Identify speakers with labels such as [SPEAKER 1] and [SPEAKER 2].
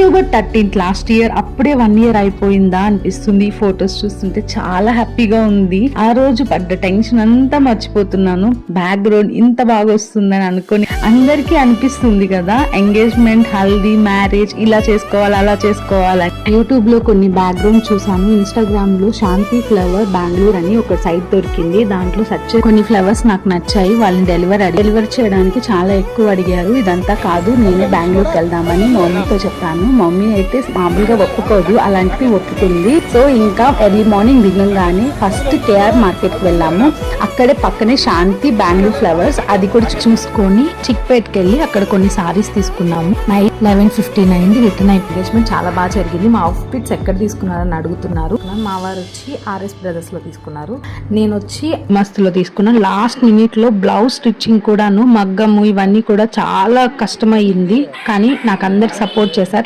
[SPEAKER 1] October 13th last year, అప్పుడే 1 year అయిపోయిందా అనిపిస్తుంది. ఫొటోస్ చూస్తుంటే చాలా హ్యాపీగా ఉంది. ఆ రోజు పడ్డ టెన్షన్ అంతా మర్చిపోతున్నాను. బ్యాక్గ్రౌండ్ ఇంత బాగా వస్తుందని అనుకొని అందరికీ అనిపిస్తుంది కదా, ఎంగేజ్మెంట్, హల్దీ, మ్యారేజ్ ఇలా చేసుకోవాలి అలా చేసుకోవాలి. యూట్యూబ్ లో కొన్ని బ్యాక్గ్రౌండ్ చూసాను. ఇన్స్టాగ్రామ్ లో శాంతి ఫ్లవర్ బెంగళూరు అని ఒక సైట్ దొరికింది. దాంట్లో సెర్చ్ కొన్ని ఫ్లవర్స్ నాకు నచ్చాయి. వాళ్ళని డెలివర్ చేయడానికి చాలా ఎక్కువ అడిగారు. ఇదంతా కాదు, నేనే బెంగళూరుకి వెళ్దామని మమ్మీతో చెప్పాను. మమ్మీ అయితే మామూలుగా ఒప్పుకోదు, అలాంటివి ఒప్పుకుంది. సో ఇంకా ఎర్లీ మార్నింగ్ దిగంగానే ఫస్ట్ కేఆర్ మార్కెట్ కి వెళ్ళాము. అక్కడే పక్కనే శాంతి బెంగళూరు ఫ్లవర్స్, అది కూడా చూసుకొని చిక్పేట్కి వెళ్ళి అక్కడ కొన్ని సారీస్ తీసుకున్నాము. నైట్ 11:15 అయింది. రిటర్న్ ఎంగేజ్మెంట్ చాలా బాగా జరిగింది. మా అవుట్ఫిట్స్ ఎక్కడ తీసుకున్నారని అడుగుతున్నారు. మా వారు వచ్చి ఆర్ఎస్ బ్రదర్స్ లో తీసుకున్నారు, నేను వచ్చి మస్తులో తీసుకున్నాను. లాస్ట్ మినిట్ లో బ్లౌజ్ స్టిచ్చింగ్ కూడాను, మగ్గము ఇవన్నీ కూడా చాలా కష్టమయ్యింది. కానీ నాకు అందరికి సపోర్ట్ చేశారు.